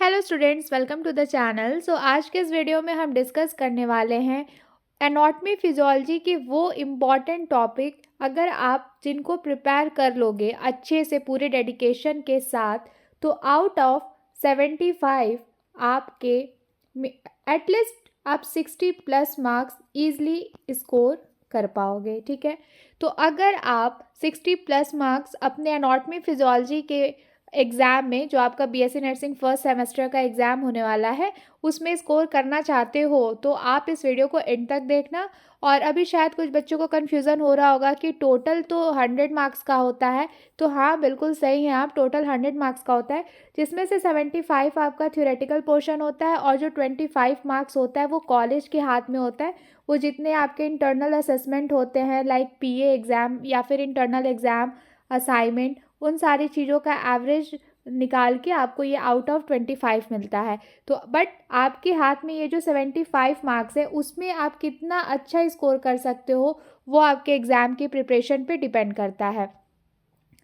Hello students, welcome to the channel. आज के इस वीडियो में हम डिस्कस करने वाले हैं एनाटॉमी फिजियोलॉजी की वो इम्पॉर्टेंट टॉपिक, अगर आप जिनको प्रिपेयर कर लोगे अच्छे से पूरे डेडिकेशन के साथ, तो आउट ऑफ 75 आपके एटलीस्ट आप 60 प्लस मार्क्स ईजिली स्कोर कर पाओगे। ठीक है, तो अगर आप 60 प्लस मार्क्स अपने एनाटॉमी फिजियोलॉजी के एग्ज़ाम में, जो आपका बीएससी नर्सिंग फर्स्ट सेमेस्टर का एग्ज़ाम होने वाला है, उसमें स्कोर करना चाहते हो तो आप इस वीडियो को एंड तक देखना। और अभी शायद कुछ बच्चों को कन्फ्यूज़न हो रहा होगा कि टोटल तो 100 मार्क्स का होता है, तो हाँ बिल्कुल सही है आप, टोटल 100 मार्क्स का होता है, जिसमें से 75 आपका थ्योरेटिकल पोर्शन होता है और जो 25 मार्क्स होता है वो कॉलेज के हाथ में होता है। वो जितने आपके इंटरनल असेसमेंट होते हैं लाइक पीए एग्ज़ाम या फिर इंटरनल एग्ज़ाम, असाइनमेंट, उन सारी चीज़ों का एवरेज निकाल के आपको ये आउट ऑफ 25 मिलता है। तो बट आपके हाथ में ये जो 75 मार्क्स है उसमें आप कितना अच्छा स्कोर कर सकते हो वो आपके एग्ज़ाम की प्रिपरेशन पे डिपेंड करता है।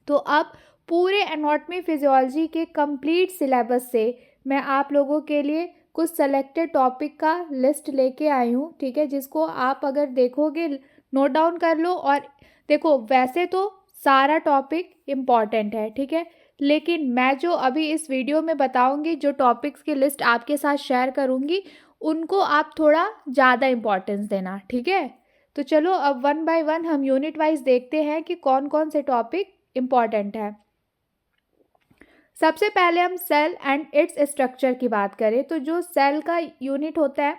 तो अब पूरे एनाटॉमी फिजियोलॉजी के कंप्लीट सिलेबस से मैं आप लोगों के लिए कुछ सेलेक्टेड टॉपिक का लिस्ट लेके आई हूँ। ठीक है, जिसको आप अगर देखोगे, नोट डाउन कर लो। और देखो, वैसे तो सारा टॉपिक इम्पॉर्टेंट है, ठीक है, लेकिन मैं जो अभी इस वीडियो में बताऊंगी, जो टॉपिक्स की लिस्ट आपके साथ शेयर करूंगी, उनको आप थोड़ा ज़्यादा इम्पोर्टेंस देना। ठीक है, तो चलो अब वन बाय वन हम यूनिट वाइज देखते हैं कि कौन कौन से टॉपिक इम्पॉर्टेंट है। सबसे पहले हम सेल एंड इट्स स्ट्रक्चर की बात करें तो जो सेल का यूनिट होता है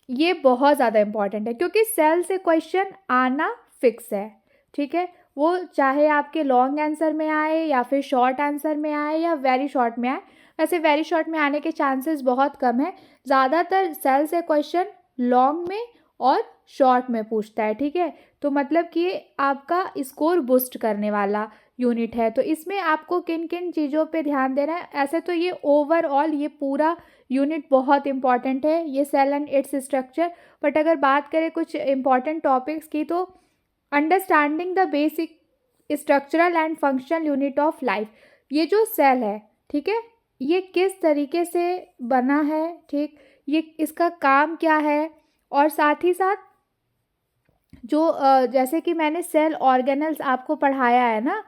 ये बहुत ज़्यादा इम्पॉर्टेंट है, क्योंकि सेल से क्वेश्चन आना फिक्स है। ठीक है, वो चाहे आपके लॉन्ग आंसर में आए या फिर शॉर्ट आंसर में आए या वेरी शॉर्ट में आए। वैसे वेरी शॉर्ट में आने के चांसेस बहुत कम है, ज़्यादातर सेल से क्वेश्चन लॉन्ग में और शॉर्ट में पूछता है। ठीक है, तो मतलब कि आपका स्कोर बूस्ट करने वाला यूनिट है। तो इसमें आपको किन किन चीज़ों पे ध्यान देना है। ऐसे तो ये ओवरऑल ये पूरा यूनिट बहुत इंपॉर्टेंट है, ये cell and its structure. But अगर बात करें कुछ इंपॉर्टेंट टॉपिक्स की, तो understanding the basic structural and functional unit of life. ये जो सेल है, ठीक है, ये किस तरीके से बना है, ठीक, ये इसका काम क्या है, और साथ ही साथ जो जैसे कि मैंने सेल ऑर्गेनल्स आपको पढ़ाया है ना,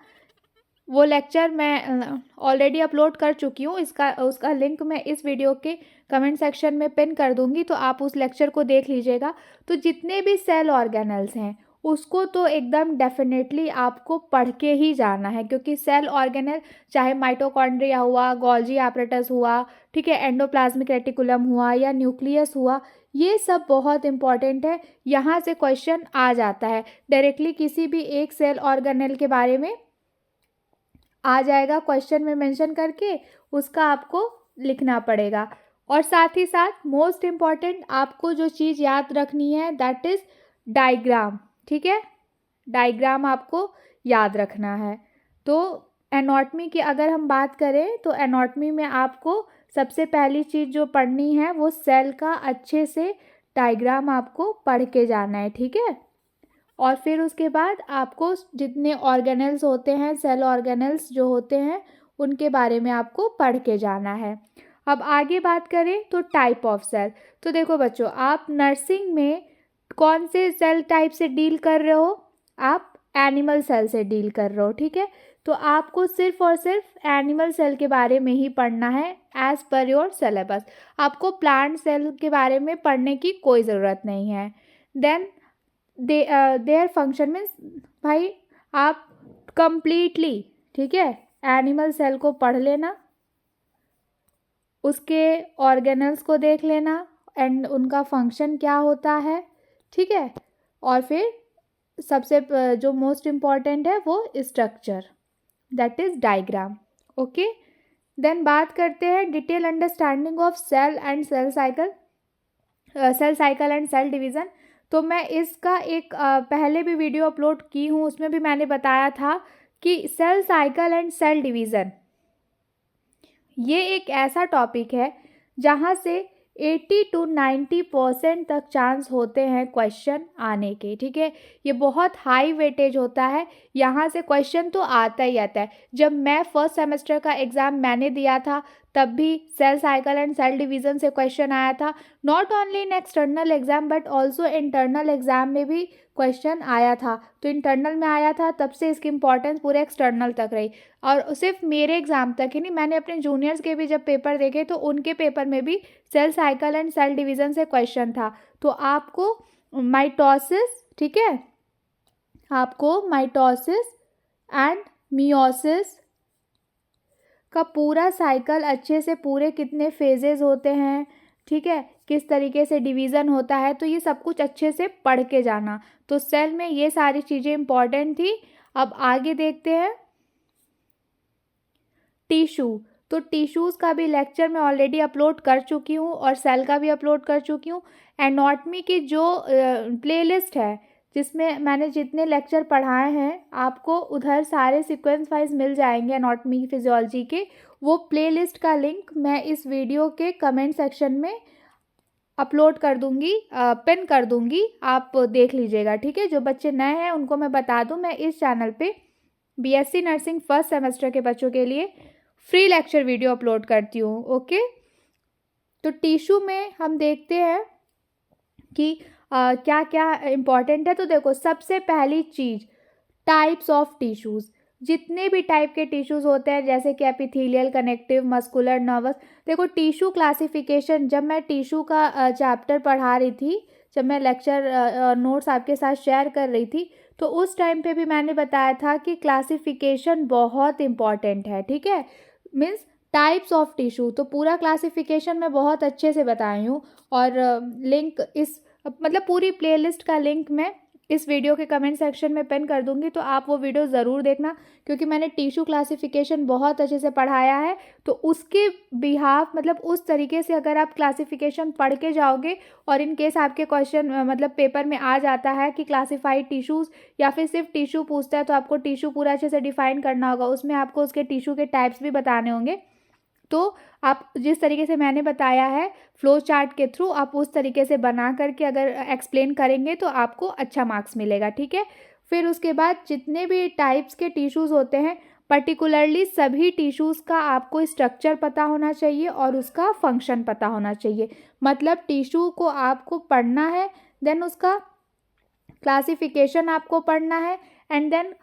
वो लेक्चर मैं ऑलरेडी अपलोड कर चुकी हूँ। उसका लिंक मैं इस वीडियो के कमेंट सेक्शन में पिन कर दूंगी, तो आप उस लेक्चर को देख लीजिएगा। तो जितने भी सेल ऑर्गेनल्स हैं उसको तो एकदम डेफिनेटली आपको पढ़ के ही जाना है, क्योंकि सेल ऑर्गेनल चाहे माइटोकॉन्ड्रिया हुआ, गोल्जी एपरेटस हुआ, ठीक है, एंडोप्लाज्मिक रेटिकुलम हुआ या न्यूक्लियस हुआ, ये सब बहुत इंपॉर्टेंट है। यहाँ से क्वेश्चन आ जाता है डायरेक्टली, किसी भी एक सेल ऑर्गेनल के बारे में आ जाएगा क्वेश्चन में मेंशन करके, उसका आपको लिखना पड़ेगा। और साथ ही साथ मोस्ट इम्पॉर्टेंट आपको जो चीज़ याद रखनी है दैट इज़ डायग्राम। ठीक है, डायग्राम आपको याद रखना है। तो एनाटॉमी की अगर हम बात करें तो एनाटॉमी में आपको सबसे पहली चीज़ जो पढ़नी है वो सेल का अच्छे से डायग्राम आपको पढ़ के जाना है। ठीक है, और फिर उसके बाद आपको जितने ऑर्गेनल्स होते हैं, सेल ऑर्गेनल्स जो होते हैं, उनके बारे में आपको पढ़ के जाना है। अब आगे बात करें तो टाइप ऑफ सेल। तो देखो बच्चों, आप नर्सिंग में कौन से सेल टाइप से डील कर रहे हो? आप एनिमल सेल से डील कर रहे हो। ठीक है, तो आपको सिर्फ और सिर्फ एनिमल सेल के बारे में ही पढ़ना है एज पर योर सिलेबस। आपको प्लांट सेल के बारे में पढ़ने की कोई ज़रूरत नहीं है। देन देयर फंक्शन मीन्स, भाई आप कंप्लीटली, ठीक है, एनिमल सेल को पढ़ लेना, उसके ऑर्गेनल्स को देख लेना एंड उनका फंक्शन क्या होता है। ठीक है, और फिर सबसे जो मोस्ट इम्पॉर्टेंट है वो structure, that is diagram. Okay, then बात करते हैं detail understanding of cell and cell cycle, cell cycle and cell division. तो मैं इसका एक पहले भी वीडियो अपलोड की हूँ, उसमें भी मैंने बताया था कि cell cycle and cell division ये एक ऐसा टॉपिक है जहाँ से 80 to 90% तक चांस होते हैं क्वेश्चन आने के। ठीक है, ये बहुत हाई वेटेज होता है, यहाँ से क्वेश्चन तो आता ही आता है। जब मैं फर्स्ट सेमेस्टर का एग्ज़ाम मैंने दिया था तब भी cell cycle and cell division से क्वेश्चन आया था। Not only in external exam but also internal exam में भी क्वेश्चन आया था। तो इंटरनल में आया था, तब से इसकी इंपॉर्टेंस पूरे एक्सटर्नल तक रही। और सिर्फ मेरे एग्जाम तक ही नहीं, मैंने अपने जूनियर्स के भी जब पेपर देखे तो उनके पेपर में भी cell cycle and cell division से क्वेश्चन था। तो आपको माइटोसिस, ठीक है, आपको माइटोसिस एंड मियोसिस का पूरा साइकिल अच्छे से, पूरे कितने फेजेस होते हैं, ठीक है, किस तरीके से डिवीज़न होता है, तो ये सब कुछ अच्छे से पढ़ के जाना। तो सेल में ये सारी चीज़ें इंपॉर्टेंट थी। अब आगे देखते हैं टिश्यू। तो टिश्यूज़ का भी लेक्चर मैं ऑलरेडी अपलोड कर चुकी हूँ और सेल का भी अपलोड कर चुकी हूँ। एनाटॉमी की जो प्लेलिस्ट है जिसमें मैंने जितने लेक्चर पढ़ाए हैं, आपको उधर सारे सीक्वेंस वाइज मिल जाएंगे एनाटॉमी फिजियोलॉजी के। वो प्लेलिस्ट का लिंक मैं इस वीडियो के कमेंट सेक्शन में अपलोड कर दूंगी, पिन कर दूंगी, आप देख लीजिएगा, ठीक है। जो बच्चे नए हैं उनको मैं बता दूं, मैं इस चैनल पे बीएससी नर्सिंग फर्स्ट सेमेस्टर के बच्चों के लिए फ्री लेक्चर वीडियो अपलोड करती हूँ, ओके। तो टिश्यू में हम देखते हैं कि क्या क्या इम्पॉर्टेंट है। तो देखो, सबसे पहली चीज़ टाइप्स ऑफ टिश्यूज़। जितने भी टाइप के टिश्यूज़ होते हैं, जैसे कि एपिथेलियल, कनेक्टिव, मस्कुलर, नर्वस। देखो टिश्यू क्लासिफिकेशन, जब मैं टिश्यू का चैप्टर पढ़ा रही थी, जब मैं लेक्चर नोट्स आपके साथ शेयर कर रही थी, तो उस टाइम पे भी मैंने बताया था कि क्लासिफिकेशन बहुत इम्पॉर्टेंट है, ठीक है। मीन्स टाइप्स ऑफ टिश्यू, तो पूरा क्लासिफिकेशन मैं बहुत अच्छे से बताई हूँ। और लिंक इस, मतलब पूरी प्लेलिस्ट का लिंक मैं इस वीडियो के कमेंट सेक्शन में पिन कर दूंगी, तो आप वो वीडियो ज़रूर देखना, क्योंकि मैंने टिश्यू क्लासिफिकेशन बहुत अच्छे से पढ़ाया है। तो उसके बिहाफ, मतलब उस तरीके से अगर आप क्लासिफिकेशन पढ़ के जाओगे और इन केस आपके क्वेश्चन मतलब पेपर में आ जाता है कि क्लासिफाइड टिश्यूज़ या फिर सिर्फ टिश्यू पूछता है, तो आपको टिश्यू पूरा अच्छे से डिफाइन करना होगा। उसमें आपको उसके टिश्यू के टाइप्स भी बताने होंगे। तो आप जिस तरीके से मैंने बताया है फ्लो चार्ट के थ्रू, आप उस तरीके से बना करके अगर एक्सप्लेन करेंगे तो आपको अच्छा मार्क्स मिलेगा, ठीक है। फिर उसके बाद जितने भी टाइप्स के टिश्यूज़ होते हैं, पर्टिकुलरली सभी टिश्यूज़ का आपको स्ट्रक्चर पता होना चाहिए और उसका फंक्शन पता होना चाहिए। मतलब टिश्यू को आपको पढ़ना है, देन उसका क्लासिफिकेशन आपको पढ़ना है, एंड देन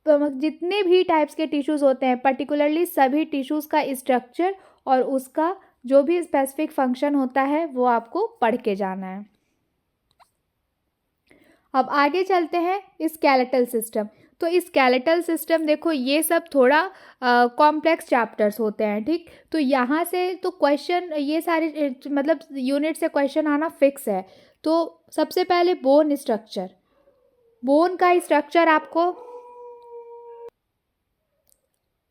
जितने भी टाइप्स के टिश्यूज़ होते हैं, पर्टिकुलरली सभी टिश्यूज़ का स्ट्रक्चर और उसका जो भी स्पेसिफिक फंक्शन होता है वो आपको पढ़ के जाना है। अब आगे चलते हैं स्केलेटल सिस्टम। तो स्केलेटल सिस्टम, देखो ये सब थोड़ा कॉम्प्लेक्स चैप्टर्स होते हैं, ठीक। तो यहाँ से तो क्वेश्चन, ये सारे मतलब यूनिट से क्वेश्चन आना फिक्स है। तो सबसे पहले बोन स्ट्रक्चर, बोन का स्ट्रक्चर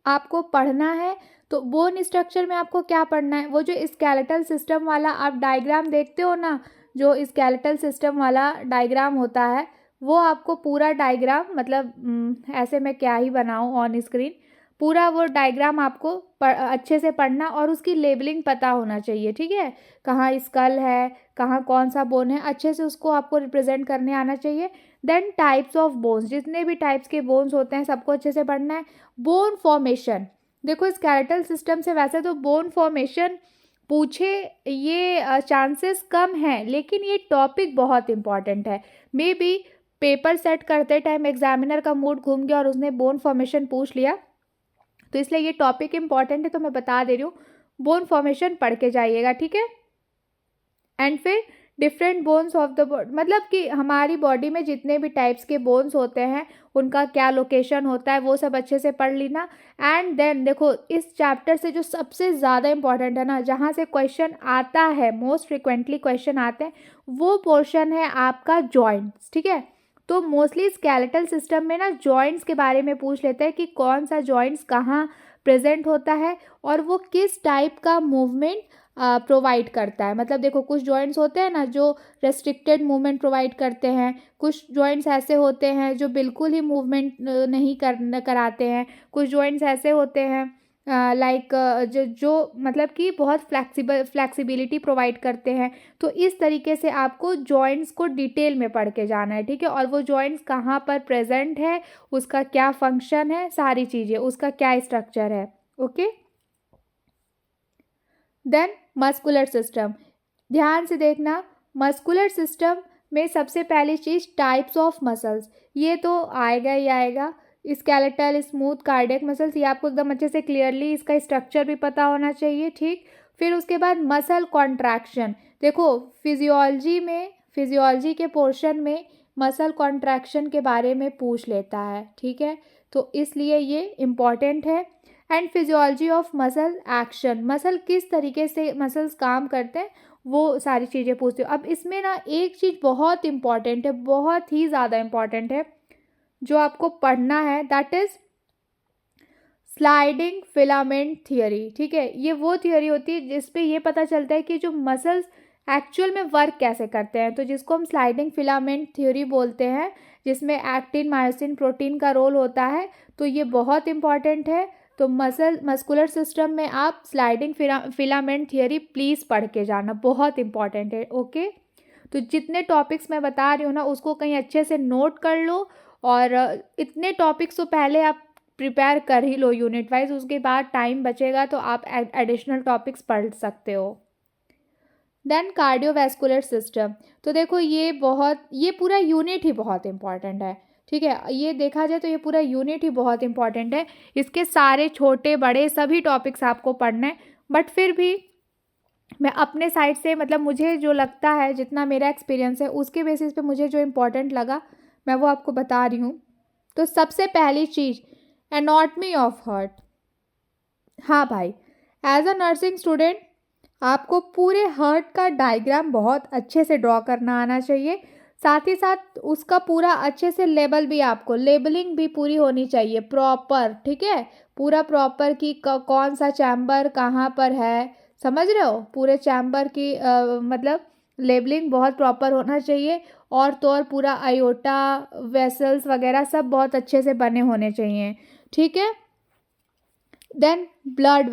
आपको पढ़ना है। तो बोन स्ट्रक्चर में आपको क्या पढ़ना है, वो जो स्केलेटल सिस्टम वाला आप डायग्राम देखते हो ना, जो स्केलेटल सिस्टम वाला डायग्राम होता है, वो आपको पूरा डायग्राम, मतलब ऐसे मैं क्या ही बनाऊँ ऑन स्क्रीन, पूरा वो डायग्राम आपको अच्छे से पढ़ना और उसकी लेबलिंग पता होना चाहिए, ठीक है। कहाँ स्कल है, कहाँ कौन सा बोन है, अच्छे से उसको आपको रिप्रेजेंट करने आना चाहिए। देन टाइप्स ऑफ बोन्स, जितने भी टाइप्स के बोन्स होते हैं सबको अच्छे से पढ़ना है। बोन फॉर्मेशन, देखो स्केलेटल सिस्टम से वैसे तो बोन फॉर्मेशन पूछे ये चांसेस कम हैं, लेकिन ये टॉपिक बहुत इंपॉर्टेंट है। मे बी पेपर सेट करते टाइम एग्जामिनर का मूड घूम गया और उसने बोन फॉर्मेशन पूछ लिया, तो इसलिए ये टॉपिक इंपॉर्टेंट है, तो मैं बता दे रही हूँ, बोन फॉर्मेशन पढ़ के जाइएगा, ठीक है। एंड फिर different bones of the body, मतलब कि हमारी बॉडी में जितने भी टाइप्स के बोन्स होते हैं उनका क्या लोकेशन होता है, वो सब अच्छे से पढ़ लेना। एंड देन देखो, इस चैप्टर से जो सबसे ज़्यादा इंपॉर्टेंट है ना, जहाँ से क्वेश्चन आता है, मोस्ट फ्रिक्वेंटली क्वेश्चन आते हैं, वो पोर्शन है आपका जॉइंट्स, ठीक है। तो मोस्टली स्केलेटल सिस्टम में ना जॉइंट्स के बारे में पूछ लेते हैं कि कौन सा जॉइंट्स कहाँ प्रेजेंट होता है और वो किस टाइप का मूवमेंट प्रोवाइड करता है। मतलब देखो, कुछ जॉइंट्स होते हैं ना जो रेस्ट्रिक्टेड मूवमेंट प्रोवाइड करते हैं, कुछ जॉइंट्स ऐसे होते हैं जो बिल्कुल ही मूवमेंट नहीं कराते हैं, कुछ जॉइंट्स ऐसे होते हैं लाइक जो मतलब कि बहुत फ्लेक्सिबिलिटी प्रोवाइड करते हैं। तो इस तरीके से आपको जॉइंट्स को डिटेल में पढ़ के जाना है, ठीक है। और वो जॉइंट्स कहाँ पर प्रेजेंट है, उसका क्या फंक्शन है, सारी चीज़ें, उसका क्या स्ट्रक्चर है, ओके। देन मस्कुलर सिस्टम, ध्यान से देखना, मस्कुलर सिस्टम में सबसे पहली चीज़ टाइप्स ऑफ मसल्स, ये तो आएगा ही आएगा, स्केलेटल, स्मूथ, कार्डियक मसल्स, ये आपको एकदम अच्छे से क्लियरली इसका स्ट्रक्चर भी पता होना चाहिए, ठीक। फिर उसके बाद मसल कॉन्ट्रैक्शन, देखो फिजियोलॉजी के पोर्शन में मसल कॉन्ट्रैक्शन के बारे में पूछ लेता है, ठीक है, तो इसलिए ये इम्पॉर्टेंट है। And physiology of muscle action, muscle किस तरीके से मसल्स काम करते हैं वो सारी चीज़ें पूछती हूँ। अब इसमें ना एक चीज़ बहुत इम्पॉर्टेंट है, बहुत ही ज़्यादा इम्पॉर्टेंट है जो आपको पढ़ना है, that is sliding filament theory, ठीक है। ये वो थियरी होती है जिस पे ये पता चलता है कि जो मसल्स एक्चुअल में वर्क कैसे करते हैं, तो जिसको हम स्लाइडिंग फिलामेंट थ्योरी बोलते हैं, जिसमें एक्टिन, मायोसिन, प्रोटीन का रोल होता है, तो ये बहुत इंपॉर्टेंट है। तो मस्कुलर सिस्टम में आप स्लाइडिंग फिलामेंट थियरी प्लीज़ पढ़ के जाना, बहुत इंपॉर्टेंट है, ओके। तो जितने टॉपिक्स मैं बता रही हूँ ना उसको कहीं अच्छे से नोट कर लो, और इतने टॉपिक्स तो पहले आप प्रिपेयर कर ही लो यूनिट वाइज, उसके बाद टाइम बचेगा तो आप एडिशनल टॉपिक्स पढ़ सकते हो। देन कार्डियोवैस्कुलर सिस्टम, तो देखो ये पूरा यूनिट ही बहुत इंपॉर्टेंट है, ठीक है। ये देखा जाए तो ये पूरा यूनिट ही बहुत इंपॉर्टेंट है, इसके सारे छोटे बड़े सभी टॉपिक्स आपको पढ़ने हैं। बट फिर भी मैं अपने साइड से, मतलब मुझे जो लगता है, जितना मेरा एक्सपीरियंस है उसके बेसिस पे मुझे जो इम्पोर्टेंट लगा मैं वो आपको बता रही हूँ। तो सबसे पहली चीज़ एनाटॉमी ऑफ हार्ट। हाँ भाई, एज अ नर्सिंग स्टूडेंट आपको पूरे हार्ट का डायग्राम बहुत अच्छे से ड्रॉ करना आना चाहिए, साथ ही साथ उसका पूरा अच्छे से लेबलिंग भी पूरी होनी चाहिए प्रॉपर, ठीक है। पूरा प्रॉपर कि कौन सा चैम्बर कहाँ पर है, समझ रहे हो, पूरे चैम्बर की मतलब लेबलिंग बहुत प्रॉपर होना चाहिए। और तो और पूरा आयोटा, वेसल्स वगैरह सब बहुत अच्छे से बने होने चाहिए, ठीक है। देन ब्लड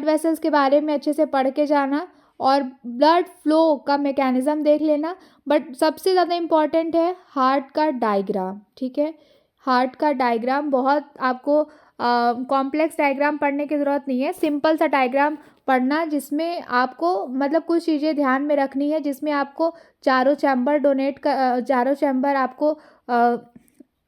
वेसल्स के बारे में अच्छे से पढ़ के जाना, और ब्लड फ्लो का मैकेनिज्म देख लेना। बट सबसे ज़्यादा इम्पॉर्टेंट है हार्ट का डायग्राम, ठीक है। हार्ट का डायग्राम बहुत आपको कॉम्प्लेक्स डायग्राम पढ़ने की ज़रूरत नहीं है, सिंपल सा डायग्राम पढ़ना जिसमें आपको मतलब कुछ चीज़ें ध्यान में रखनी है, जिसमें आपको चारों चैम्बर आपको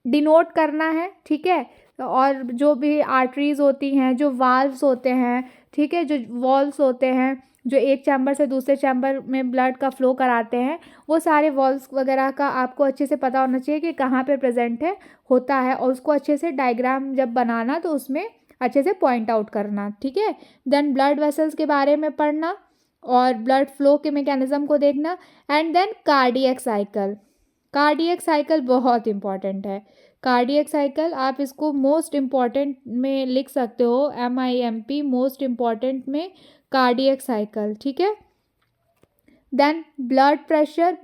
डिनोट करना है, ठीक है। और जो भी आर्टरीज होती हैं, जो वाल्व्स होते हैं, ठीक है, जो वॉल्व्स होते हैं जो एक चैम्बर से दूसरे चैम्बर में ब्लड का फ्लो कराते हैं, वो सारे वॉल्व्स वगैरह का आपको अच्छे से पता होना चाहिए कि कहाँ पे प्रेजेंट होता है, और उसको अच्छे से डायग्राम जब बनाना तो उसमें अच्छे से पॉइंट आउट करना, ठीक है। देन ब्लड वेसल्स के बारे में पढ़ना और ब्लड फ्लो के मैकेनिज्म को देखना। एंड देन कार्डियक साइकिल बहुत इंपॉर्टेंट है। कार्डियक साइकिल आप इसको मोस्ट इम्पॉर्टेंट में लिख सकते हो, MIMP, मोस्ट इम्पॉर्टेंट में कार्डियक साइकिल, ठीक है। देन ब्लड प्रेशर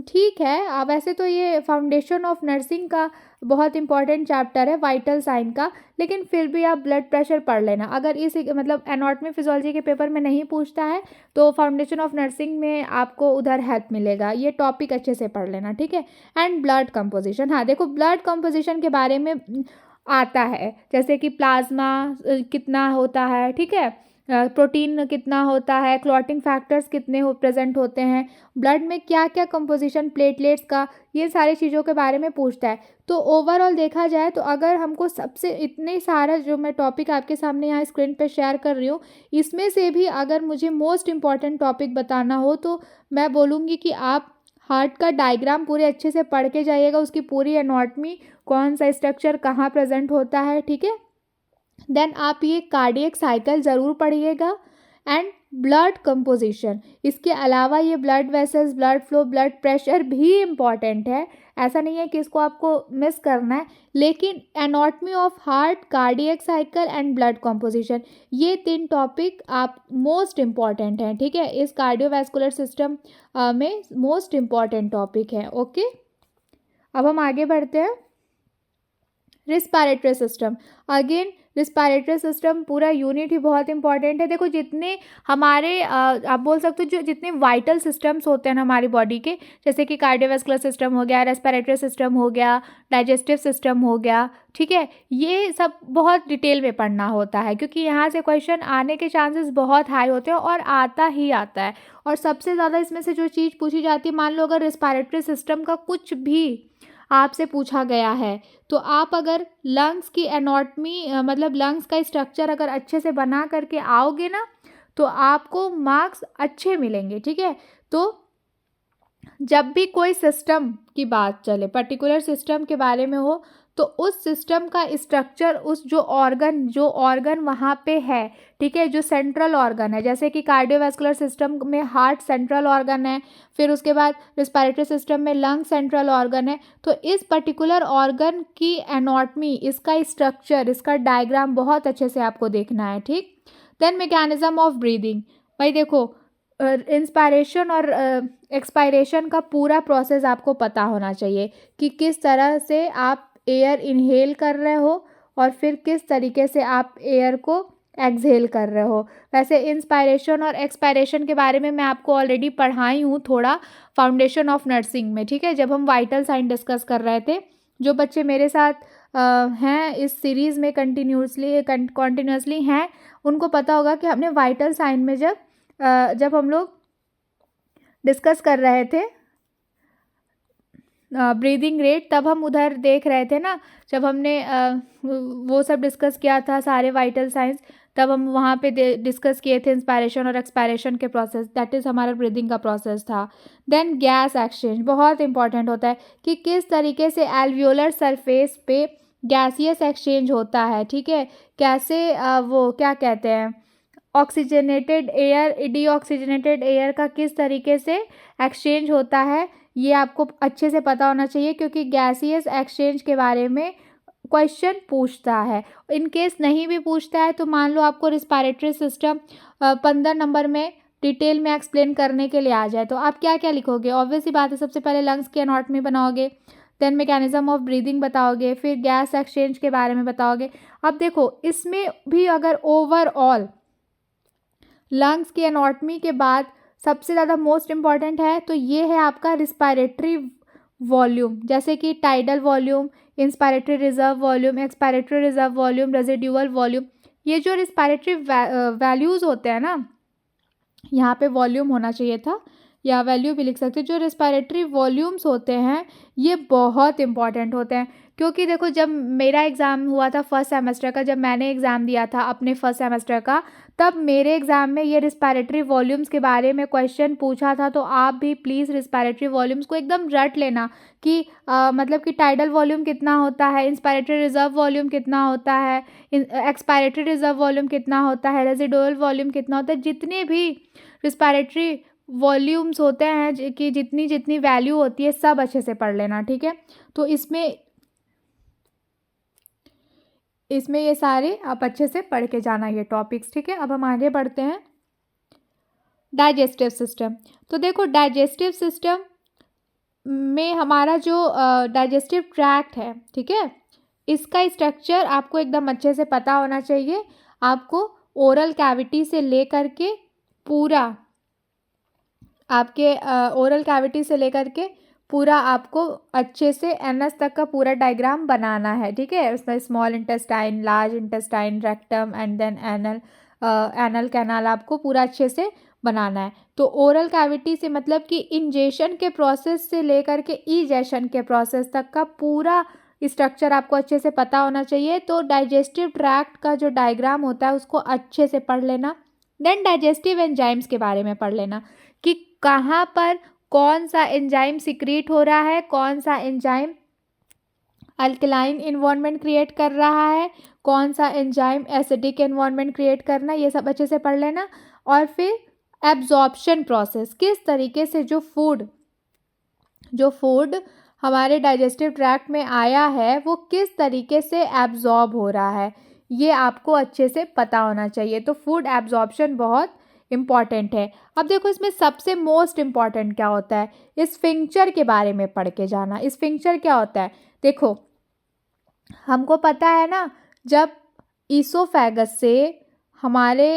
ठीक है, वैसे तो ये फाउंडेशन ऑफ नर्सिंग का बहुत इंपॉर्टेंट चैप्टर है, वाइटल साइन का, लेकिन फिर भी आप ब्लड प्रेशर पढ़ लेना। अगर इस मतलब एनाटॉमी फिजियोलॉजी के पेपर में नहीं पूछता है तो फाउंडेशन ऑफ नर्सिंग में आपको उधर हेल्प मिलेगा, ये टॉपिक अच्छे से पढ़ लेना, ठीक है। एंड ब्लड कंपोजिशन, हाँ देखो ब्लड कंपोजिशन के बारे में आता है, जैसे कि प्लाज्मा कितना होता है, ठीक है, प्रोटीन कितना होता है, क्लॉटिंग फैक्टर्स कितने प्रेजेंट होते हैं, ब्लड में क्या क्या कंपोजिशन, प्लेटलेट्स का, ये सारी चीज़ों के बारे में पूछता है। तो ओवरऑल देखा जाए तो अगर हमको सबसे इतने सारा जो मैं टॉपिक आपके सामने यहाँ स्क्रीन पे शेयर कर रही हूँ, इसमें से भी अगर मुझे मोस्ट इम्पॉर्टेंट टॉपिक बताना हो तो मैं बोलूँगी कि आप हार्ट का डायग्राम पूरे अच्छे से पढ़ के जाइएगा, उसकी पूरी एनाटॉमी, कौन सा स्ट्रक्चर कहाँ प्रेजेंट होता है, ठीक है। देन आप ये कार्डियक साइकिल ज़रूर पढ़िएगा एंड ब्लड कंपोजिशन। इसके अलावा ये blood vessels, blood flow, blood pressure भी इम्पॉर्टेंट है, ऐसा नहीं है कि इसको आपको मिस करना है, लेकिन anatomy of heart, cardiac cycle and blood composition, ये 3 टॉपिक आप मोस्ट इम्पॉर्टेंट हैं, ठीक है, इस कार्डियोवैस्कुलर सिस्टम में मोस्ट इम्पॉर्टेंट टॉपिक है, ओके। अब हम आगे बढ़ते हैं। Respiratory system, again respiratory system पूरा यूनिट ही बहुत इंपॉर्टेंट है। देखो जितने हमारे आप बोल सकते हो जो जितने वाइटल सिस्टम्स होते हैं ना हमारी बॉडी के, जैसे कि कार्डियोवैस्कुलर सिस्टम हो गया, रेस्पिरेटरी सिस्टम हो गया, डाइजेस्टिव सिस्टम हो गया, ठीक है, ये सब बहुत डिटेल में पढ़ना होता है क्योंकि यहाँ से क्वेश्चन आने के चांसेस बहुत हाई होते हैं और आता ही आता है। और सबसे ज़्यादा इसमें से जो चीज़ पूछी जाती है, मान लो अगर रिस्पायरेटरी सिस्टम का कुछ भी आपसे पूछा गया है तो आप अगर लंग्स की एनाटॉमी मतलब लंग्स का स्ट्रक्चर अगर अच्छे से बना करके आओगे ना तो आपको मार्क्स अच्छे मिलेंगे, ठीक है। तो जब भी कोई सिस्टम की बात चले, पर्टिकुलर सिस्टम के बारे में हो, तो उस सिस्टम का स्ट्रक्चर, उस जो ऑर्गन वहाँ पे है, ठीक है, जो सेंट्रल ऑर्गन है, जैसे कि कार्डियोवैस्कुलर सिस्टम में हार्ट सेंट्रल ऑर्गन है, फिर उसके बाद रिस्पायरेटरी सिस्टम में लंग सेंट्रल ऑर्गन है, तो इस पर्टिकुलर ऑर्गन की एनाटॉमी, इसका स्ट्रक्चर, इसका डायग्राम बहुत अच्छे से आपको देखना है, ठीक। देन मैकेनिज्म ऑफ ब्रीदिंग, भाई देखो इंस्पायरेशन और एक्सपायरेशन का पूरा प्रोसेस आपको पता होना चाहिए कि किस तरह से आप एयर इनहेल कर रहे हो और फिर किस तरीके से आप एयर को एक्सहेल कर रहे हो। वैसे इंस्पायरेशन और एक्सपायरेशन के बारे में मैं आपको ऑलरेडी पढ़ाई हूँ थोड़ा फाउंडेशन ऑफ नर्सिंग में, ठीक है, जब हम वाइटल साइन डिस्कस कर रहे थे। जो बच्चे मेरे साथ हैं इस सीरीज़ में कंटिन्यूसली हैं, उनको पता होगा कि हमने वाइटल साइन में जब हम लोग डिस्कस कर रहे थे ब्रीदिंग रेट, तब हम उधर देख रहे थे ना, जब हमने वो सब डिस्कस किया था सारे वाइटल साइंस, तब हम वहाँ पे डिस्कस किए थे इंस्पायरेशन और एक्सपायरेशन के प्रोसेस, दैट इज़ हमारा ब्रीदिंग का प्रोसेस था। देन गैस एक्सचेंज बहुत इंपॉर्टेंट होता है कि किस तरीके से एल्वियोलर सरफेस पे गैसियस एक्सचेंज होता है, ठीक है, कैसे वो क्या कहते हैं ऑक्सीजनेटेड एयर डीऑक्सीजनेटेड एयर का किस तरीके से एक्सचेंज होता है, ये आपको अच्छे से पता होना चाहिए क्योंकि गैसियस एक्सचेंज के बारे में क्वेश्चन पूछता है। इन केस नहीं भी पूछता है तो मान लो आपको रिस्पायरेटरी सिस्टम 15 नंबर में डिटेल में एक्सप्लेन करने के लिए आ जाए तो आप क्या क्या लिखोगे? ऑब्वियस ही बात है, सबसे पहले लंग्स की एनाटॉमी बनाओगे, देन मैकेनिज्म ऑफ ब्रीदिंग बताओगे, फिर गैस एक्सचेंज के बारे में बताओगे। अब देखो इसमें भी अगर ओवरऑल लंग्स की एनाटॉमी के बाद सबसे ज़्यादा मोस्ट इम्पॉर्टेंट है तो ये है आपका रिस्पायरेटरी वॉल्यूम, जैसे कि tidal volume, inspiratory reserve volume, expiratory reserve volume, residual volume. ये जो रिस्पायरेटरी वैल्यूज़ होते हैं ना, यहाँ पे वॉल्यूम होना चाहिए था या वैल्यू भी लिख सकते हैं, जो रिस्पायरेटरी वॉल्यूम्स होते हैं ये बहुत इंपॉर्टेंट होते हैं क्योंकि देखो जब मेरा एग्ज़ाम हुआ था फर्स्ट सेमेस्टर का, जब मैंने एग्ज़ाम दिया था अपने फर्स्ट सेमेस्टर का, तब मेरे एग्ज़ाम में ये रिस्पायरेटरी वॉल्यूम्स के बारे में क्वेश्चन पूछा था। तो आप भी प्लीज़ रिस्पायरेटरी वॉल्यूम्स को एकदम रट लेना कि मतलब कि टाइडल वॉल्यूम कितना होता है, इंस्पायरेटरी रिजर्व वॉल्यूम कितना होता है, एक्सपायरेटरी रिजर्व वॉल्यूम कितना होता है, रेजिडुअल वॉल्यूम कितना होता है। जितने भी रिस्पायरेटरी वॉल्यूम्स होते हैं कि जितनी जितनी वैल्यू होती है सब अच्छे से पढ़ लेना, ठीक है। तो इसमें ये सारे आप अच्छे से पढ़ के जाना ये टॉपिक्स, ठीक है। अब हम आगे बढ़ते हैं डाइजेस्टिव सिस्टम। तो देखो डाइजेस्टिव सिस्टम में हमारा जो डाइजेस्टिव ट्रैक्ट है, ठीक है, इसका स्ट्रक्चर आपको एकदम अच्छे से पता होना चाहिए। आपको ओरल कैविटी से लेकर के पूरा आपके ओरल कैविटी से लेकर के पूरा आपको अच्छे से एनस तक का पूरा डायग्राम बनाना है, ठीक है। उसमें small intestine, large intestine, rectum and then anal canal आपको पूरा अच्छे से बनाना है। तो ओरल कैविटी से मतलब कि इंजेशन के प्रोसेस से लेकर के इजेशन के प्रोसेस तक का पूरा स्ट्रक्चर आपको अच्छे से पता होना चाहिए। तो डाइजेस्टिव ट्रैक्ट का जो डायग्राम होता है उसको अच्छे से पढ़ लेना। देन डाइजेस्टिव एंजाइम्स के बारे में पढ़ लेना कि कहाँ पर कौन सा एंजाइम सिक्रीट हो रहा है, कौन सा एंजाइम अल्कलाइन इन्वायरमेंट क्रिएट कर रहा है, कौन सा एंजाइम एसिडिक इन्वायरमेंट क्रिएट करना, ये सब अच्छे से पढ़ लेना। और फिर एब्जॉर्प्शन प्रोसेस, किस तरीके से जो फूड हमारे डाइजेस्टिव ट्रैक्ट में आया है वो किस तरीके से एब्जॉर्ब हो रहा है, ये आपको अच्छे से पता होना चाहिए। तो फूड एब्जॉर्प्शन बहुत इम्पॉर्टेंट है। अब देखो इसमें सबसे मोस्ट इम्पॉर्टेंट क्या होता है, स्फिंक्टर के बारे में पढ़ के जाना। स्फिंक्टर क्या होता है, देखो हमको पता है ना, जब ईसोफेगस से हमारे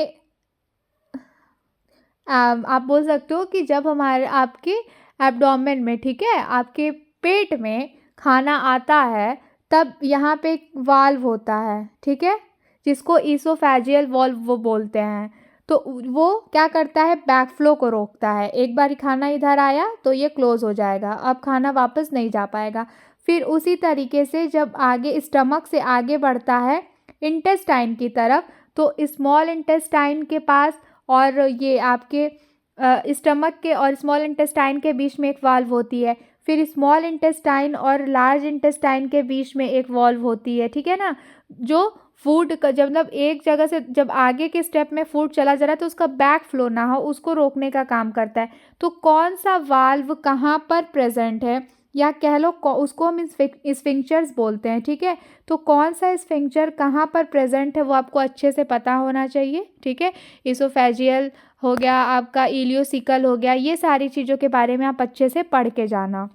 आप बोल सकते हो कि जब हमारे आपके एब्डोमेन में, ठीक है, आपके पेट में खाना आता है तब यहाँ पे एक वाल्व होता है, ठीक है, जिसको ईसोफेजियल वाल्व वो बोलते हैं। तो वो क्या करता है, बैकफ्लो को रोकता है। एक बार खाना इधर आया तो ये क्लोज हो जाएगा, अब खाना वापस नहीं जा पाएगा। फिर उसी तरीके से जब आगे स्टमक से आगे बढ़ता है इंटेस्टाइन की तरफ, तो स्मॉल इंटेस्टाइन के पास और ये आपके स्टमक के और स्मॉल इंटेस्टाइन के बीच में एक वाल्व होती है। फिर स्मॉल इंटेस्टाइन और लार्ज इंटेस्टाइन के बीच में एक वाल्व होती है, ठीक है ना, जो फूड का जब मतलब एक जगह से जब आगे के स्टेप में फूड चला जा रहा है तो उसका बैक फ्लो ना हो, उसको रोकने का काम करता है। तो कौन सा वाल्व कहाँ पर प्रेजेंट है, या कह लो उसको हम स्फिंक्चर्स बोलते हैं, ठीक है। तो कौन सा स्फिंक्चर कहाँ पर प्रेजेंट है वो आपको अच्छे से पता होना चाहिए, ठीक है। इसोफेजियल हो गया, आपका इलियोसिकल हो गया, ये सारी चीज़ों के बारे में आप अच्छे से पढ़ के जाना।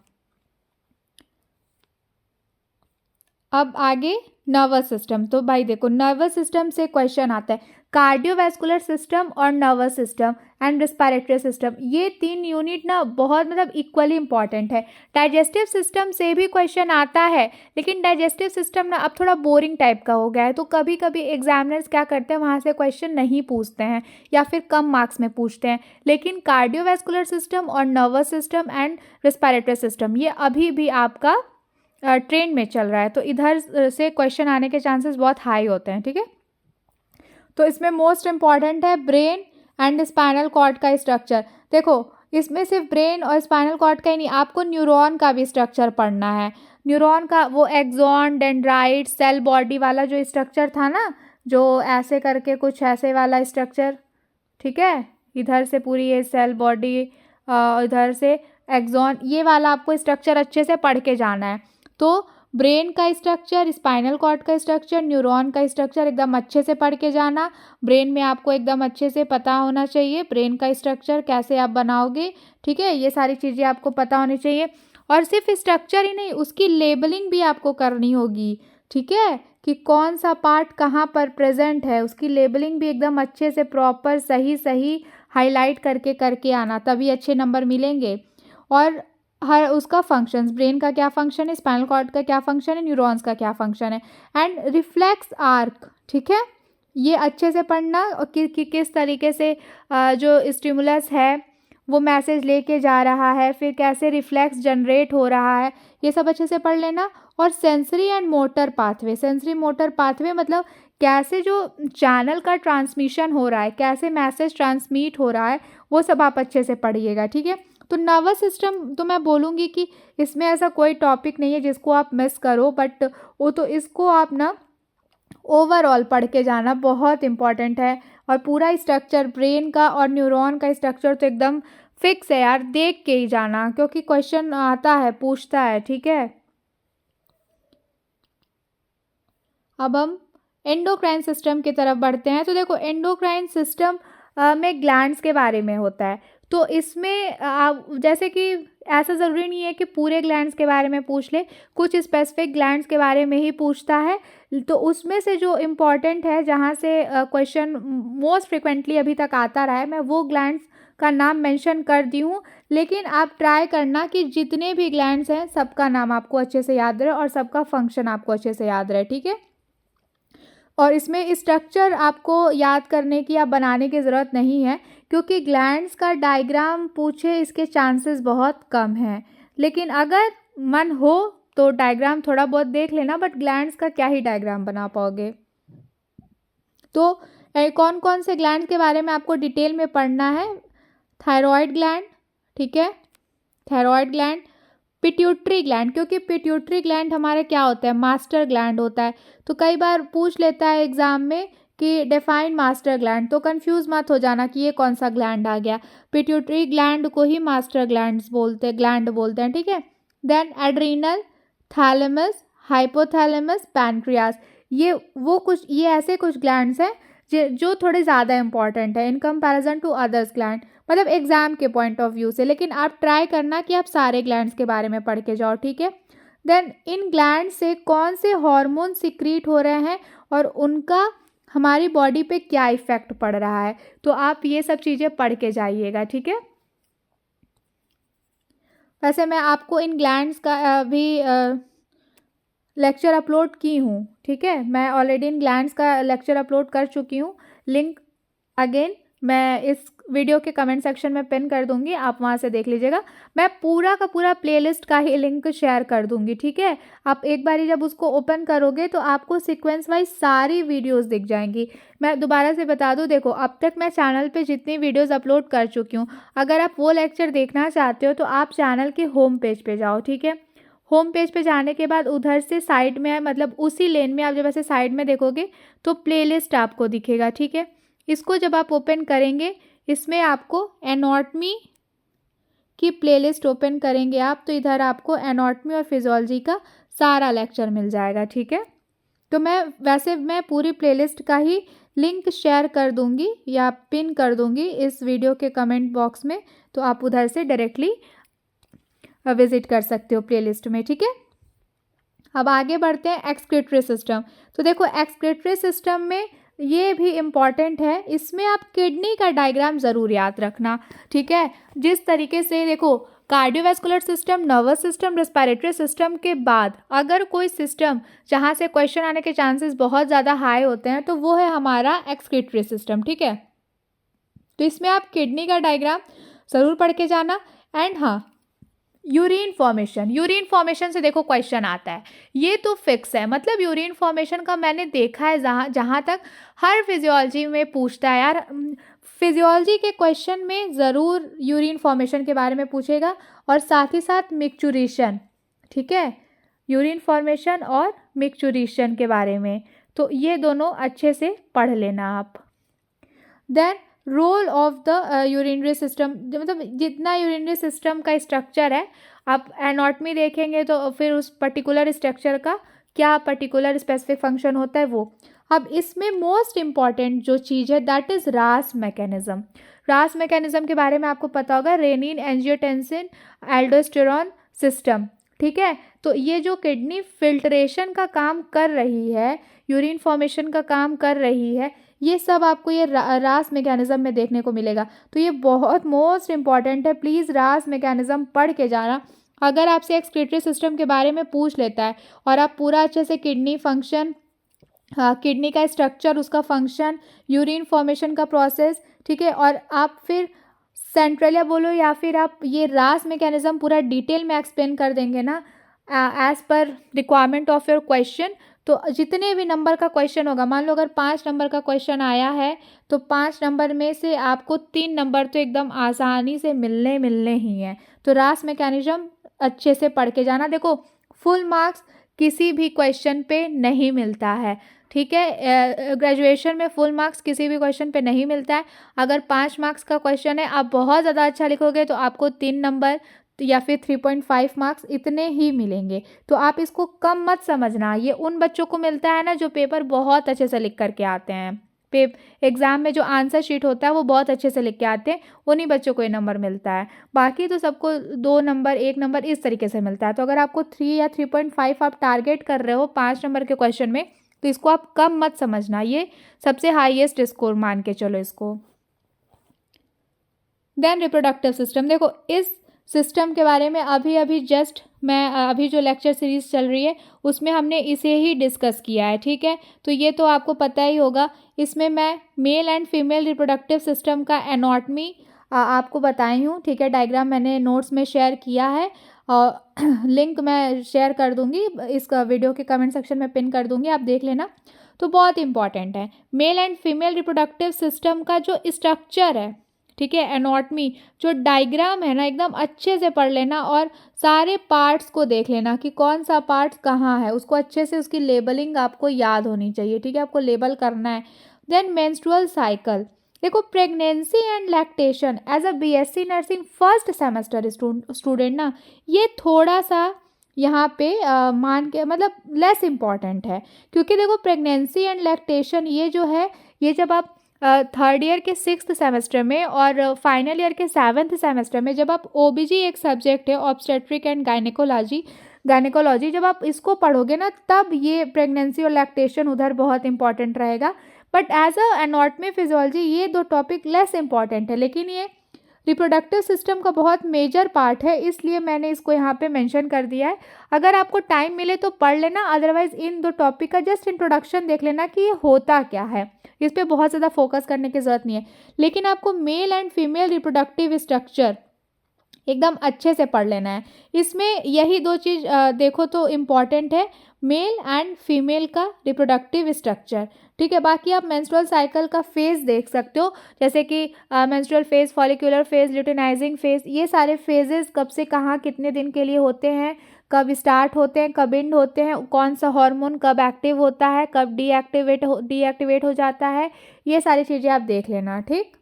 अब आगे नर्वस सिस्टम। तो भाई देखो, नर्वस सिस्टम से क्वेश्चन आता है, कार्डियोवैस्कुलर सिस्टम और nervous system and respiratory system, ये 3 यूनिट ना बहुत मतलब इक्वली इंपॉर्टेंट है। डाइजेस्टिव सिस्टम से भी क्वेश्चन आता है, लेकिन डाइजेस्टिव सिस्टम ना अब थोड़ा बोरिंग टाइप का हो गया है, तो कभी कभी एग्जामिनर्स क्या करते हैं, वहाँ से क्वेश्चन नहीं पूछते हैं या फिर कम मार्क्स में पूछते हैं। लेकिन कार्डियोवैस्कुलर सिस्टम और nervous system and respiratory system ये अभी भी आपका ट्रेंड में चल रहा है, तो इधर से क्वेश्चन आने के चांसेस बहुत हाई होते हैं, ठीक है। तो इसमें मोस्ट इम्पॉर्टेंट है ब्रेन एंड स्पाइनल कॉर्ड का स्ट्रक्चर। देखो, इसमें सिर्फ ब्रेन और स्पाइनल कॉर्ड का ही नहीं, आपको न्यूरॉन का भी स्ट्रक्चर पढ़ना है। न्यूरॉन का वो एक्सॉन, डेंड्राइट, सेल बॉडी वाला जो स्ट्रक्चर था ना, जो ऐसे करके कुछ ऐसे वाला स्ट्रक्चर, ठीक है, इधर से पूरी ये सेल बॉडी, इधर से एक्सॉन, ये वाला आपको स्ट्रक्चर अच्छे से पढ़ के जाना है। तो ब्रेन का स्ट्रक्चर, स्पाइनल कॉर्ड का स्ट्रक्चर, न्यूरॉन का स्ट्रक्चर एकदम अच्छे से पढ़ के जाना। ब्रेन में आपको एकदम अच्छे से पता होना चाहिए ब्रेन का स्ट्रक्चर कैसे आप बनाओगे, ठीक है, ये सारी चीज़ें आपको पता होनी चाहिए। और सिर्फ स्ट्रक्चर ही नहीं, उसकी लेबलिंग भी आपको करनी होगी, ठीक है, कि कौन सा पार्ट कहाँ पर प्रेजेंट है, उसकी लेबलिंग भी एकदम अच्छे से प्रॉपर सही सही हाईलाइट करके आना, तभी अच्छे नंबर मिलेंगे। और हर उसका फंक्शंस, ब्रेन का क्या फंक्शन है, स्पाइनल कॉर्ड का क्या फंक्शन है, न्यूरॉन्स का क्या फंक्शन है, एंड रिफ्लेक्स आर्क, ठीक है, ये अच्छे से पढ़ना। और किस तरीके से जो स्टिमुलस है वो मैसेज लेके जा रहा है, फिर कैसे रिफ्लेक्स जनरेट हो रहा है, ये सब अच्छे से पढ़ लेना। और sensory and motor pathway, sensory motor pathway मतलब कैसे जो चैनल का ट्रांसमिशन हो रहा है, कैसे मैसेज ट्रांसमिट हो रहा है, वो सब आप अच्छे से पढ़िएगा, ठीक है। तो नर्वस सिस्टम तो मैं बोलूँगी कि इसमें ऐसा कोई टॉपिक नहीं है जिसको आप मिस करो, बट वो तो इसको आप ना ओवरऑल पढ़ के जाना बहुत इम्पॉर्टेंट है। और पूरा स्ट्रक्चर ब्रेन का और न्यूरॉन का स्ट्रक्चर तो एकदम फिक्स है यार, देख के ही जाना, क्योंकि क्वेश्चन आता है, पूछता है, ठीक है। अब हम एंडोक्राइन सिस्टम की तरफ बढ़ते हैं। तो देखो, एंडोक्राइन सिस्टम में ग्लैंड्स के बारे में होता है। तो इसमें जैसे कि ऐसा ज़रूरी नहीं है कि पूरे ग्लैंड्स के बारे में पूछ ले, कुछ स्पेसिफिक ग्लैंड्स के बारे में ही पूछता है। तो उसमें से जो इम्पॉर्टेंट है, जहाँ से क्वेश्चन मोस्ट फ्रिक्वेंटली अभी तक आता रहा है, मैं वो ग्लैंड्स का नाम मेंशन कर दी हूँ। लेकिन आप ट्राई करना कि जितने भी ग्लैंड्स हैं सबका नाम आपको अच्छे से याद रहे और सबका फंक्शन आपको अच्छे से याद रहे, ठीक है। और इसमें स्ट्रक्चर आपको याद करने की या बनाने की ज़रूरत नहीं है, क्योंकि ग्लैंड्स का डायग्राम पूछे इसके चांसेस बहुत कम हैं। लेकिन अगर मन हो तो डायग्राम थोड़ा बहुत देख लेना, बट ग्लैंड्स का क्या ही डायग्राम बना पाओगे। तो कौन कौन से ग्लैंड के बारे में आपको डिटेल में पढ़ना है, थायराइड ग्लैंड, ठीक है, थायराइड ग्लैंड, पिट्यूटरी ग्लैंड, क्योंकि पिट्यूटरी ग्लैंड हमारे क्या होता है, मास्टर ग्लैंड होता है। तो कई बार पूछ लेता है एग्जाम में कि डिफाइन मास्टर ग्लैंड, तो कंफ्यूज मत हो जाना कि ये कौन सा ग्लैंड आ गया, पिट्यूटरी ग्लैंड को ही मास्टर ग्लैंड बोलते हैं, ठीक है। Then adrenal, thalamus, hypothalamus, pancreas, ये ऐसे कुछ ग्लैंड्स हैं जो थोड़े ज़्यादा इंपॉर्टेंट है in comparison to others gland, मतलब एग्जाम के पॉइंट ऑफ व्यू से। लेकिन आप ट्राई करना कि आप सारे ग्लैंड्स के बारे में पढ़ के जाओ, ठीक है। देन इन ग्लैंड से कौन से हार्मोन सिक्रीट हो रहे हैं और उनका हमारी बॉडी पे क्या इफ़ेक्ट पड़ रहा है। तो आप ये सब चीज़ें पढ़ के जाइएगा, ठीक है। वैसे मैं आपको इन ग्लैंड्स का भी लेक्चर अपलोड की हूँ, ठीक है। मैं ऑलरेडी इन ग्लैंड्स का लेक्चर अपलोड कर चुकी हूँ। लिंक अगेन मैं इस वीडियो के कमेंट सेक्शन में पिन कर दूंगी, आप वहाँ से देख लीजिएगा। मैं पूरा का पूरा प्लेलिस्ट का ही लिंक शेयर कर दूंगी, ठीक है। आप एक बारी जब उसको ओपन करोगे तो आपको सीक्वेंस वाइज सारी वीडियोस दिख जाएंगी। मैं दोबारा से बता दूं, देखो अब तक मैं चैनल पे जितनी वीडियोस अपलोड कर चुकी हूँ, अगर आप वो लेक्चर देखना चाहते हो तो आप चैनल के होम पेज पे जाओ, ठीक है। होम पेज पे जाने के बाद उधर से साइड में है, मतलब उसी लेन में आप जब ऐसे साइड में देखोगे तो प्लेलिस्ट आपको दिखेगा, ठीक है। इसको जब आप ओपन करेंगे, इसमें आपको एनाटॉमी की प्लेलिस्ट ओपन करेंगे आप, तो इधर आपको एनाटॉमी और फिजियोलॉजी का सारा लेक्चर मिल जाएगा, ठीक है। तो मैं पूरी प्लेलिस्ट का ही लिंक शेयर कर दूंगी या पिन कर दूंगी इस वीडियो के कमेंट बॉक्स में, तो आप उधर से डायरेक्टली विजिट कर सकते हो प्लेलिस्ट में, ठीक है। अब आगे बढ़ते हैं एक्सक्रीटरी सिस्टम। तो देखो एक्सक्रीटरी सिस्टम में ये भी इम्पॉर्टेंट है, इसमें आप किडनी का डायग्राम ज़रूर याद रखना, ठीक है। जिस तरीके से देखो cardiovascular system, nervous system, respiratory system के बाद अगर कोई सिस्टम जहाँ से क्वेश्चन आने के चांसेस बहुत ज़्यादा हाई होते हैं तो वो है हमारा एक्सक्रीटरी सिस्टम, ठीक है। तो इसमें आप किडनी का डायग्राम ज़रूर पढ़ के जाना। एंड हाँ, यूरिन फॉर्मेशन से देखो क्वेश्चन आता है, ये तो फिक्स है। मतलब यूरिन फॉर्मेशन का मैंने देखा है जहाँ तक हर फिजियोलॉजी में पूछता है यार, फिजियोलॉजी के क्वेश्चन में ज़रूर यूरिन फॉर्मेशन के बारे में पूछेगा और साथ ही साथ मिक्चुरेशन, ठीक है। यूरिन फॉर्मेशन और मिक्चुरेशन के बारे में, तो ये दोनों अच्छे से पढ़ लेना आप। Then role of the urinary system, मतलब जितना यूरिनरी सिस्टम का स्ट्रक्चर है, आप एनाटॉमी देखेंगे तो फिर उस पर्टिकुलर स्ट्रक्चर का क्या पर्टिकुलर स्पेसिफिक फंक्शन होता है वो। अब इसमें मोस्ट इम्पॉर्टेंट जो चीज़ है दैट इज़ रास मैकेनिज्म। रास मैकेनिज्म के बारे में आपको पता होगा, रेनिन एंजियोटेंसिन एल्डोस्टेरॉन सिस्टम, ठीक है। तो ये जो किडनी फिल्ट्रेशन का काम कर रही है, यूरिन फॉर्मेशन का काम कर रही है, ये सब आपको ये रास मैकेनिज्म में देखने को मिलेगा। तो ये बहुत मोस्ट इम्पॉर्टेंट है, प्लीज़ रास मैकेनिज्म पढ़ के जाना। अगर आपसे एक्सक्रीटरी सिस्टम के बारे में पूछ लेता है और आप पूरा अच्छे से किडनी फंक्शन, किडनी का स्ट्रक्चर, उसका फंक्शन, यूरिन फॉर्मेशन का प्रोसेस, ठीक है, और आप फिर सेंट्रलिया बोलो या फिर आप ये रास मैकेनिज्म पूरा डिटेल में एक्सप्लेन कर देंगे ना as per requirement of your question, तो जितने भी नंबर का क्वेश्चन होगा, मान लो अगर 5 नंबर का क्वेश्चन आया है तो 5 नंबर में से आपको 3 नंबर तो एकदम आसानी से मिलने ही हैं। तो रास मैकेनिज्म अच्छे से पढ़ के जाना। देखो फुल मार्क्स किसी भी क्वेश्चन पे नहीं मिलता है, ठीक है। ग्रेजुएशन में फुल मार्क्स किसी भी क्वेश्चन पे नहीं मिलता है। अगर 5 मार्क्स का क्वेश्चन है, आप बहुत ज़्यादा अच्छा लिखोगे तो आपको 3 नंबर या फिर 3.5 मार्क्स इतने ही मिलेंगे। तो आप इसको कम मत समझना, ये उन बच्चों को मिलता है ना जो पेपर बहुत अच्छे से लिख करके आते हैं। एग्ज़ाम में जो आंसर शीट होता है वो बहुत अच्छे से लिख के आते हैं, उन्हीं बच्चों को ये नंबर मिलता है। बाकी तो सबको 2 नंबर 1 नंबर इस तरीके से मिलता है। तो अगर आपको 3 या 3.5 आप टारगेट कर रहे हो 5 नंबर के क्वेश्चन में, तो इसको आप कम मत समझना, ये सबसे हाईएस्ट स्कोर मान के चलो इसको। देन रिप्रोडक्टिव सिस्टम, देखो इस सिस्टम के बारे में अभी जस्ट मैं अभी जो लेक्चर सीरीज़ चल रही है उसमें हमने इसे ही डिस्कस किया है, ठीक है। तो ये तो आपको पता ही होगा। इसमें मैं male and female reproductive system का एनाटॉमी आपको बताई हूँ, ठीक है। डायग्राम मैंने नोट्स में शेयर किया है और लिंक मैं शेयर कर दूँगी, इस वीडियो के कमेंट सेक्शन में पिन कर दूँगी, आप देख लेना। तो बहुत इंपॉर्टेंट है male and female reproductive system का जो स्ट्रक्चर है, ठीक है, एनाटॉमी जो डायग्राम है ना, एकदम अच्छे से पढ़ लेना और सारे पार्ट्स को देख लेना कि कौन सा पार्ट कहाँ है, उसको अच्छे से उसकी लेबलिंग आपको याद होनी चाहिए, ठीक है, आपको लेबल करना है। देन मेंस्ट्रुअल साइकिल, देखो pregnancy and lactation as a BSc nursing first semester student ना, ये थोड़ा सा यहाँ पे मान के मतलब लेस इम्पॉर्टेंट है, क्योंकि देखो प्रेगनेंसी एंड लैक्टेशन ये जो है, ये जब आप 3rd ईयर के 6th सेमेस्टर में और फाइनल ईयर के 7th सेमेस्टर में, जब आप ओबीजी एक सब्जेक्ट है ऑब्स्टेट्रिक एंड गायनेकोलॉजी, जब आप इसको पढ़ोगे ना, तब ये प्रेगनेंसी और लैक्टेशन उधर बहुत इंपॉर्टेंट रहेगा। But as a anatomy physiology ये 2 टॉपिक लेस इंपॉर्टेंट है, लेकिन ये रिप्रोडक्टिव सिस्टम का बहुत मेजर पार्ट है, इसलिए मैंने इसको यहाँ पे मेंशन कर दिया है। अगर आपको टाइम मिले तो पढ़ लेना, अदरवाइज इन 2 टॉपिक का जस्ट इंट्रोडक्शन देख लेना कि ये होता क्या है, इस पर बहुत ज़्यादा फोकस करने की ज़रूरत नहीं है। लेकिन आपको male and female reproductive structure एकदम अच्छे से पढ़ लेना है। इसमें यही 2 चीज़ देखो तो इम्पॉर्टेंट है, मेल एंड फीमेल का रिप्रोडक्टिव स्ट्रक्चर, ठीक है। बाकी आप मेंस्ट्रुअल साइकिल का फेज़ देख सकते हो, जैसे कि menstrual phase, follicular phase, luteinising phase, ये सारे फेजेस कब से कहाँ कितने दिन के लिए होते हैं, कब स्टार्ट होते हैं, कब एंड होते हैं, कौन सा हार्मोन कब एक्टिव होता है, कब डीएक्टिवेट हो जाता है, ये सारी चीज़ें आप देख लेना, ठीक।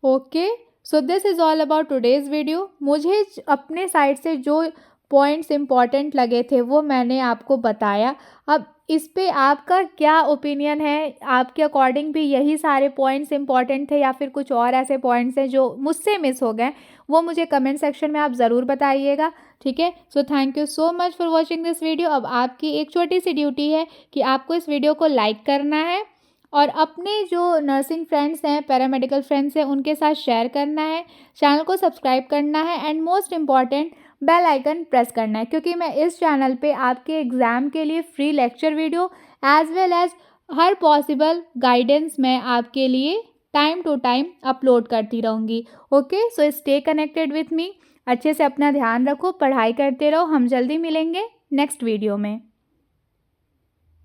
Okay, so this is all about today's video. मुझे अपने साइड से जो पॉइंट्स इम्पॉर्टेंट लगे थे वो मैंने आपको बताया। अब इस पे आपका क्या ओपिनियन है, आपके अकॉर्डिंग भी यही सारे पॉइंट्स इम्पॉर्टेंट थे या फिर कुछ और ऐसे पॉइंट्स हैं जो मुझसे मिस हो गए, वो मुझे कमेंट सेक्शन में आप ज़रूर बताइएगा, ठीक है। So thank you so much for watching this video. अब आपकी एक छोटी सी ड्यूटी है कि आपको इस वीडियो को लाइक करना है और अपने जो नर्सिंग फ्रेंड्स हैं, पैरामेडिकल फ्रेंड्स हैं, उनके साथ शेयर करना है, चैनल को सब्सक्राइब करना है and most important bell icon press करना है, क्योंकि मैं इस चैनल पे आपके एग्ज़ाम के लिए free lecture video as well as हर पॉसिबल गाइडेंस मैं आपके लिए टाइम टू टाइम अपलोड करती रहूँगी। Okay, so stay connected with me. अच्छे से अपना ध्यान रखो, पढ़ाई करते रहो। हम जल्दी मिलेंगे नेक्स्ट वीडियो में।